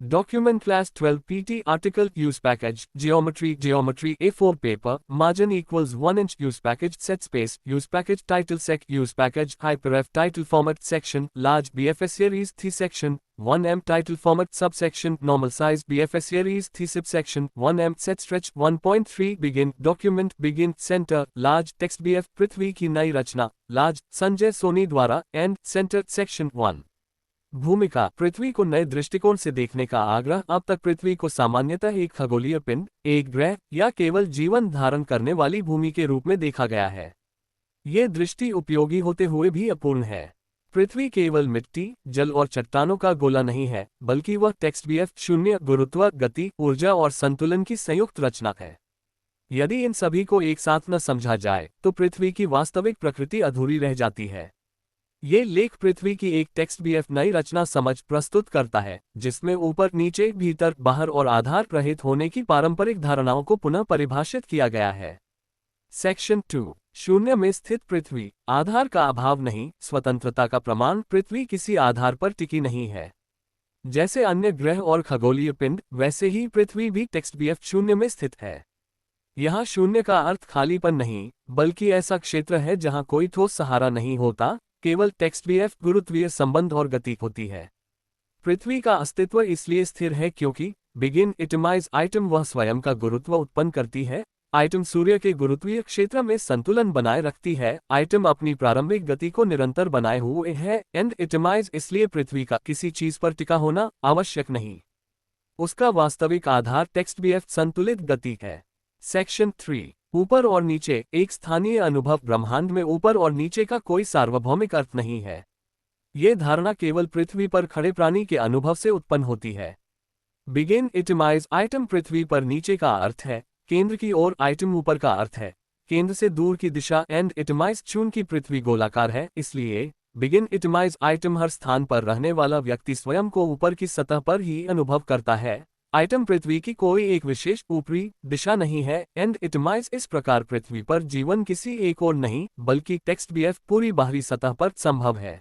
Document Class 12 PT Article Use Package Geometry A4 paper Margin equals 1 inch Use Package Set Space Use Package Title Sec Use Package HyperF Title Format Section Large BFS Series Thi Section 1M Title Format Subsection Normal Size BFS Series Thi Subsection 1M Set Stretch 1.3 Begin Document Begin Center Large Text BF पृथ्वी की नई रचना Large Sanjay Soni द्वारा End Center Section 1 भूमिका पृथ्वी को नए दृष्टिकोण से देखने का आग्रह। अब तक पृथ्वी को सामान्यतः एक खगोलीय पिंड, एक ग्रह या केवल जीवन धारण करने वाली भूमि के रूप में देखा गया है। ये दृष्टि उपयोगी होते हुए भी अपूर्ण है। पृथ्वी केवल मिट्टी, जल और चट्टानों का गोला नहीं है, बल्कि वह टेक्स्ट BF शून्य गुरुत्व, गति, ऊर्जा और संतुलन की संयुक्त रचना है। यदि इन सभी को एक साथ न समझा जाए तो पृथ्वी की वास्तविक प्रकृति अधूरी रह जाती है। ये लेख पृथ्वी की एक टेक्स्ट BF नई रचना समझ प्रस्तुत करता है, जिसमें ऊपर, नीचे, भीतर, बाहर और आधार रहित होने की पारंपरिक धारणाओं को पुनः परिभाषित किया गया है। सेक्शन 2 शून्य में स्थित पृथ्वी, आधार का अभाव नहीं, स्वतंत्रता का प्रमाण। पृथ्वी किसी आधार पर टिकी नहीं है। जैसे अन्य ग्रह और खगोलीय पिंड, वैसे ही पृथ्वी भी टेक्स्ट BF शून्य में स्थित है। यहाँ शून्य का अर्थ खालीपन नहीं, बल्कि ऐसा क्षेत्र है जहाँ कोई ठोस सहारा नहीं होता, केवल टेक्स्ट BF गुरुत्वीय संबंध और गति होती है। पृथ्वी का अस्तित्व इसलिए स्थिर है क्योंकि बिगिन इटमाइज आइटम वह स्वयं का गुरुत्व उत्पन्न करती है। आइटम सूर्य के गुरुत्वीय क्षेत्र में संतुलन बनाए रखती है। आइटम अपनी प्रारंभिक गति को निरंतर बनाए हुए है। एंड इटमाइज इसलिए पृथ्वी का किसी चीज पर टिका होना आवश्यक नहीं। उसका वास्तविक आधार टेक्स्ट BF संतुलित गति है। सेक्शन 3 ऊपर और नीचे एक स्थानीय अनुभव। ब्रह्मांड में ऊपर और नीचे का कोई सार्वभौमिक अर्थ नहीं है। ये धारणा केवल पृथ्वी पर खड़े प्राणी के अनुभव से उत्पन्न होती है। बिगिन इटमाइज आइटम पृथ्वी पर नीचे का अर्थ है, केंद्र की ओर आइटम ऊपर का अर्थ है, केंद्र से दूर की दिशा। एंड इटमाइज चूंकि पृथ्वी गोलाकार है, इसलिए बिगिन इटमाइज आइटम हर स्थान पर रहने वाला व्यक्ति स्वयं को ऊपर की सतह पर ही अनुभव करता है। आइटम पृथ्वी की कोई एक विशेष ऊपरी दिशा नहीं है। एंड इटमाइज इस प्रकार पृथ्वी पर जीवन किसी एक और नहीं, बल्कि टेक्स्ट BF पूरी बाहरी सतह पर संभव है।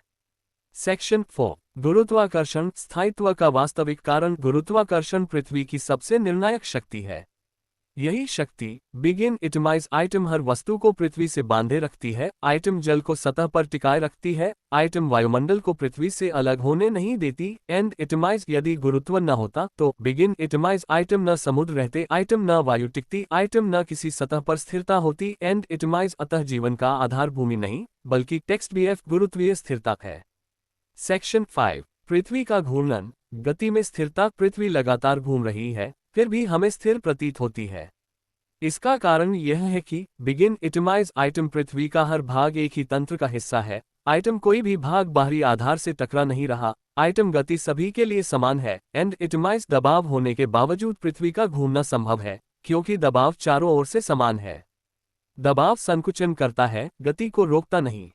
सेक्शन 4 गुरुत्वाकर्षण स्थायित्व का वास्तविक कारण। गुरुत्वाकर्षण पृथ्वी की सबसे निर्णायक शक्ति है। यही शक्ति बिगिन इटमाइज आइटम हर वस्तु को पृथ्वी से बांधे रखती है। आइटम जल को सतह पर टिकाए रखती है। आइटम वायुमंडल को पृथ्वी से अलग होने नहीं देती। एंड इटमाइज यदि गुरुत्व न होता तो बिगिन इटमाइज आइटम न समुद्र रहते, आइटम न वायु टिकती, आइटम न किसी सतह पर स्थिरता होती। एंड इटमाइज अतः जीवन का आधार भूमि नहीं, बल्कि टेक्स्ट BF गुरुत्वीय स्थिरता है। सेक्शन 5 पृथ्वी का घूर्णन। गति में स्थिरता। पृथ्वी लगातार घूम रही है, फिर भी हमें स्थिर प्रतीत होती है। इसका कारण यह है कि बिगिन इटमाइज आइटम पृथ्वी का हर भाग एक ही तंत्र का हिस्सा है। आइटम कोई भी भाग बाहरी आधार से टकरा नहीं रहा। आइटम गति सभी के लिए समान है। एंड इटमाइज दबाव होने के बावजूद पृथ्वी का घूमना संभव है, क्योंकि दबाव चारों ओर से समान है। दबाव संकुचन करता है, गति को रोकता नहीं।